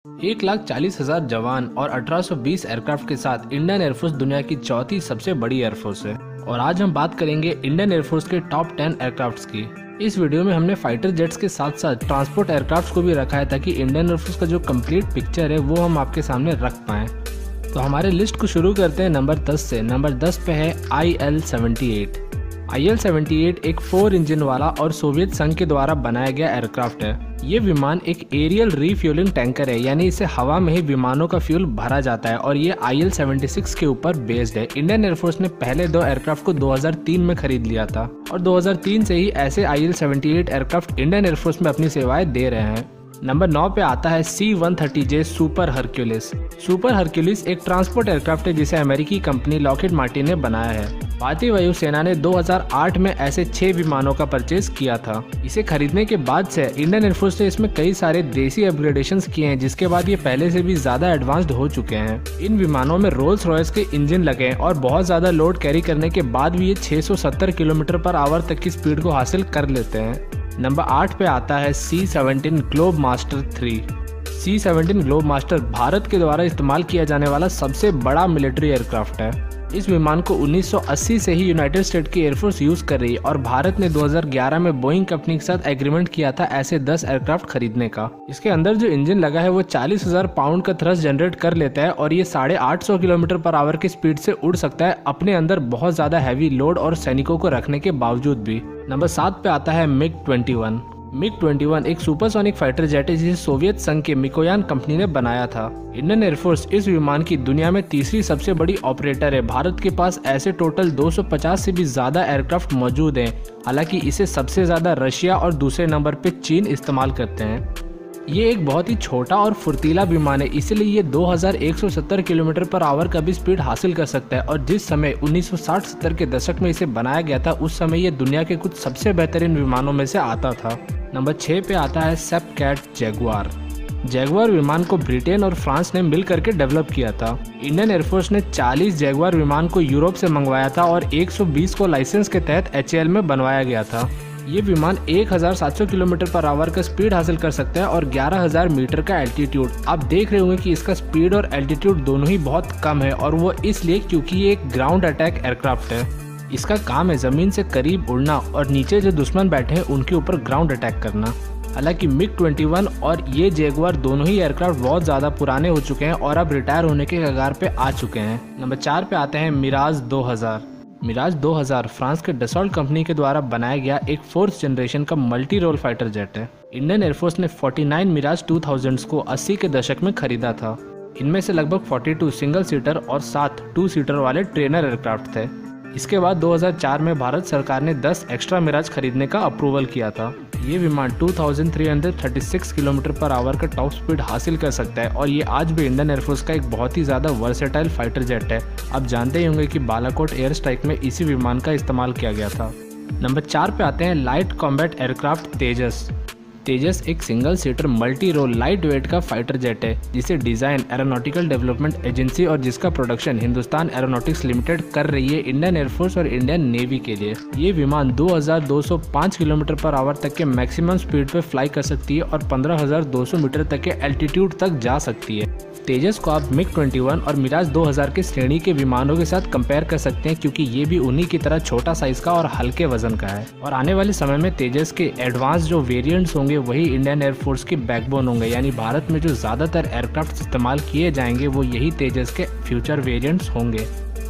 1,40,000 जवान और 1820 एयरक्राफ्ट के साथ इंडियन एयरफोर्स दुनिया की चौथी सबसे बड़ी एयरफोर्स है। और आज हम बात करेंगे इंडियन एयरफोर्स के टॉप 10 एयरक्राफ्ट्स की। इस वीडियो में हमने फाइटर जेट्स के साथ साथ ट्रांसपोर्ट एयरक्राफ्ट्स को भी रखा है ताकि इंडियन एयरफोर्स का जो कंप्लीट पिक्चर है वो हम आपके सामने रख पाएं। तो हमारे लिस्ट को शुरू करते हैं नंबर 10 से। नंबर 10 पे है IL-78। IL-78 एक 4 इंजन वाला और सोवियत संघ के द्वारा बनाया गया एयरक्राफ्ट है। ये विमान एक एरियल रीफ्यूलिंग टैंकर है, यानी इसे हवा में ही विमानों का फ्यूल भरा जाता है और ये IL-76 के ऊपर बेस्ड है। इंडियन एयरफोर्स ने पहले 2 एयरक्राफ्ट को 2003 में खरीद लिया था और 2003 से ही ऐसे IL-78 एयरक्राफ्ट इंडियन एयरफोर्स में अपनी सेवाएं दे रहे हैं। नंबर 9 पे आता है C-130J super Hercules. Super Hercules एक ट्रांसपोर्ट एयरक्राफ्ट है जिसे अमेरिकी कंपनी लॉकहीड मार्टिन ने बनाया है। भारतीय वायुसेना ने 2008 में ऐसे 6 विमानों का परचेज किया था। इसे खरीदने के बाद से इंडियन एयरफोर्स ने इसमें कई सारे देसी अपग्रेडेशंस किए हैं, जिसके बाद ये पहले से भी ज्यादा एडवांस्ड हो चुके हैं। इन विमानों में रोल्स रॉयस के इंजन लगे हैं और बहुत ज्यादा लोड कैरी करने के बाद भी ये 670 किलोमीटर पर आवर तक की स्पीड को हासिल कर लेते हैं। नंबर 8 पे आता है C-17 Globemaster 3। C-17 Globemaster Bharat के द्वारा इस्तेमाल किया जाने वाला सबसे बड़ा मिलिट्री एयरक्राफ्ट है। इस विमान को 1980 से ही यूनाइटेड स्टेट की एयरफोर्स यूज कर रही है और भारत ने 2011 में बोइंग कंपनी के साथ एग्रीमेंट किया था ऐसे 10 एयरक्राफ्ट खरीदने का। इसके अंदर जो इंजन लगा है वो 40,000 पाउंड का थ्रस्ट जनरेट कर लेता है और ये 850 किलोमीटर पर आवर की स्पीड से उड़ सकता है, अपने अंदर बहुत ज्यादा हैवी लोड और सैनिकों को रखने के बावजूद भी। नंबर 7 पे आता है MiG-21। MiG-21 एक सुपरसोनिक फाइटर जेट है जिसे सोवियत संघ के मिकोयान कंपनी ने बनाया था। इंडियन एयरफोर्स इस विमान की दुनिया में तीसरी सबसे बड़ी ऑपरेटर है। भारत के पास ऐसे टोटल 250 से भी ज्यादा एयरक्राफ्ट मौजूद हैं। हालांकि इसे सबसे ज्यादा रशिया और दूसरे नंबर पे चीन इस्तेमाल करते हैं। ये एक बहुत ही छोटा और फुर्तीला विमान है, इसलिए ये 2170 किलोमीटर पर आवर का भी स्पीड हासिल कर सकता है और जिस समय 1960-70 के दशक में इसे बनाया गया था उस समय ये दुनिया के कुछ सबसे बेहतरीन विमानों में से आता था। नंबर 6 पे आता है सेपकैट जैगुआर। जैगुआर विमान को ब्रिटेन और फ्रांस ने मिल करके डेवलप किया था। इंडियन एयरफोर्स ने 40 जैगुआर विमान को यूरोप से मंगवाया था और 120 को लाइसेंस के तहत HAL में बनवाया गया था। ये विमान 1700 किलोमीटर पर आवर का स्पीड हासिल कर सकता है और 11,000 मीटर का एल्टीट्यूड। आप देख रहे होंगे कि इसका स्पीड और एल्टीट्यूड दोनों ही बहुत कम है और वो इसलिए क्योंकि ये एक ग्राउंड अटैक एयरक्राफ्ट है। इसका काम है जमीन से करीब उड़ना और नीचे जो दुश्मन बैठे हैं उनके ऊपर ग्राउंड अटैक करना। हालांकि MiG-21 और ये जैगुआर दोनों ही एयरक्राफ्ट बहुत ज्यादा पुराने हो चुके हैं और अब रिटायर होने के कगार पे आ चुके हैं। नंबर 4 पे आते हैं मिराज 2000। मिराज 2000 फ्रांस के डसॉल्ट कंपनी के द्वारा बनाया गया एक 4th जनरेशन का मल्टी रोल फाइटर जेट है। इंडियन एयरफोर्स ने 49 मिराज 2000 को 80 के दशक में खरीदा था। इनमें से लगभग 42 सिंगल सीटर और 7 2 सीटर वाले ट्रेनर एयरक्राफ्ट थे। इसके बाद 2004 में भारत सरकार ने 10 एक्स्ट्रा मिराज खरीदने का अप्रूवल किया था। ये विमान 2336 किलोमीटर पर आवर का टॉप स्पीड हासिल कर सकता है और ये आज भी इंडियन एयरफोर्स का एक बहुत ही ज्यादा वर्सेटाइल फाइटर जेट है। आप जानते ही होंगे कि बालाकोट एयर स्ट्राइक में इसी विमान का इस्तेमाल किया गया था। नंबर 4 पे आते हैं light combat aircraft Tejas. Tejas एक single seater multi role light weight का फाइटर जेट है जिसे डिजाइन एरोनॉटिकल डेवलपमेंट एजेंसी और जिसका प्रोडक्शन हिंदुस्तान एरोनॉटिक्स लिमिटेड कर रही है इंडियन एयरफोर्स और इंडियन नेवी के लिए। ये विमान 2205 किलोमीटर पर आवर तक के मैक्सिमम स्पीड पे फ्लाई कर सकती है और 15,200 मीटर तक के एल्टीट्यूड तक जा सकती है। तेजस को आप MiG-21 और मिराज 2000 के श्रेणी के विमानों के साथ कंपेयर कर सकते हैं क्योंकि ये भी उन्हीं की तरह छोटा साइज का और हल्के वजन का है। और आने वाले समय में तेजस के एडवांस जो वेरिएंट्स होंगे वही इंडियन एयरफोर्स की बैकबोन होंगे, यानी भारत में जो ज्यादातर एयरक्राफ्ट इस्तेमाल किए जाएंगे वो यही तेजस के फ्यूचर वेरिएंट्स होंगे।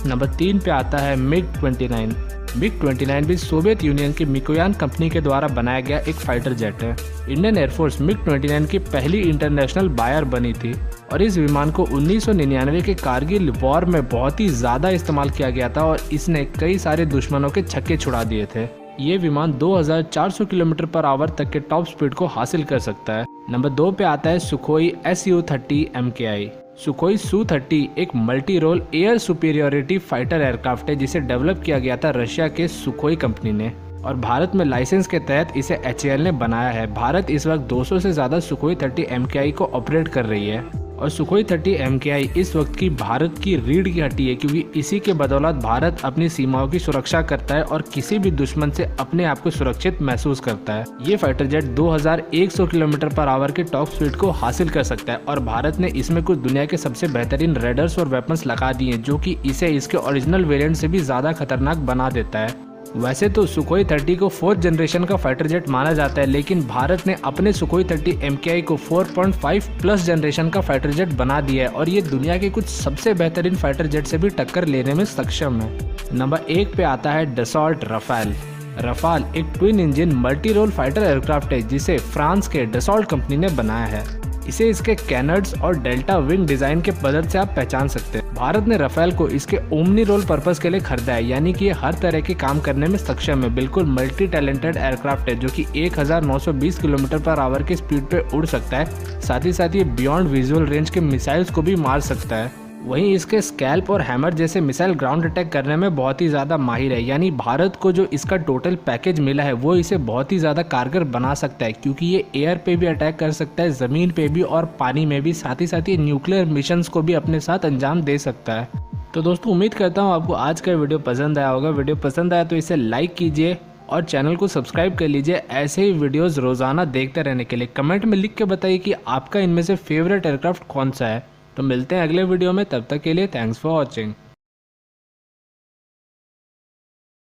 नंबर 3 पे आता है MiG-29। MiG-29 भी सोवियत यूनियन की मिकोयान कंपनी के द्वारा बनाया गया एक फाइटर जेट है। इंडियन एयरफोर्स MiG-29 की पहली इंटरनेशनल बायर बनी थी और इस विमान को 1999 के कारगिल वॉर में बहुत ही ज्यादा इस्तेमाल किया गया था और इसने कई सारे दुश्मनों के छक्के छुड़ा दिए थे। ये विमान 2400 किलोमीटर पर आवर तक के टॉप स्पीड को हासिल कर सकता है। नंबर 2 पे आता है Sukhoi Su-30 MKI। Sukhoi Su-30 एक multi role air superiority fighter aircraft है जिसे डेवलप किया गया था रशिया के सुखोई कंपनी ने और भारत में लाइसेंस के तहत इसे HAL ने बनाया है। भारत इस वक्त 200 से ज्यादा सुखोई 30 MKI को ऑपरेट कर रही है। और सुखोई 30 MKI इस वक्त की भारत की रीढ़ की हड्डी है, क्योंकि इसी के बदौलत भारत अपनी सीमाओं की सुरक्षा करता है और किसी भी दुश्मन से अपने आप को सुरक्षित महसूस करता है। ये fighter jet 2100 kilometre per hour के टॉप स्पीड को हासिल कर सकता है और भारत ने इसमें कुछ दुनिया के सबसे बेहतरीन रेडर्स और वेपन्स लगा दिए हैं, जो कि इसे इसके ओरिजिनल वेरिएंट से भी ज्यादा खतरनाक बना देता है। वैसे तो सुखोई 30 को 4th जनरेशन का फाइटर जेट माना जाता है, लेकिन भारत ने अपने सुखोई 30 MKI को 4.5 प्लस जनरेशन का फाइटर जेट बना दिया है और ये दुनिया के कुछ सबसे बेहतरीन फाइटर जेट से भी टक्कर लेने में सक्षम है। नंबर 1 पे आता है डसॉल्ट रफाल। रफाल एक twin engine multi role fighter aircraft है जिसे फ्रांस के डसॉल्ट कंपनी ने बनाया है। इसे इसके कैनर्ड्स और डेल्टा विंग डिजाइन के मदद से आप पहचान सकते हैं। भारत ने रफेल को इसके ओमनी रोल पर्पस के लिए खरीदा है, यानी कि ये हर तरह के काम करने में सक्षम है। बिल्कुल मल्टी टैलेंटेड एयरक्राफ्ट है जो कि 1920 किलोमीटर पर आवर की स्पीड पे उड़ सकता है। साथ ही ये बियॉन्ड विजुअल रेंज के मिसाइल्स को भी मार सकता है। वहीं इसके स्कैल्प और हैमर जैसे मिसाइल ग्राउंड अटैक करने में बहुत ही ज़्यादा माहिर है, यानी भारत को जो इसका टोटल पैकेज मिला है वो इसे बहुत ही ज़्यादा कारगर बना सकता है, क्योंकि ये एयर पे भी अटैक कर सकता है, ज़मीन पे भी और पानी में भी। साथ ही न्यूक्लियर मिशंस को भी अपने साथ अंजाम दे सकता है। तो दोस्तों उम्मीद करता हूँ आपको आज का वीडियो पसंद आया होगा। वीडियो पसंद आया तो इसे लाइक कीजिए और चैनल को सब्सक्राइब कर लीजिए ऐसे ही वीडियोज़ रोज़ाना देखते रहने के लिए। कमेंट में लिख के बताइए कि आपका इनमें से फेवरेट एयरक्राफ्ट कौन सा है। तो मिलते हैं अगले वीडियो में, तब तक के लिए थैंक्स फॉर वॉचिंग।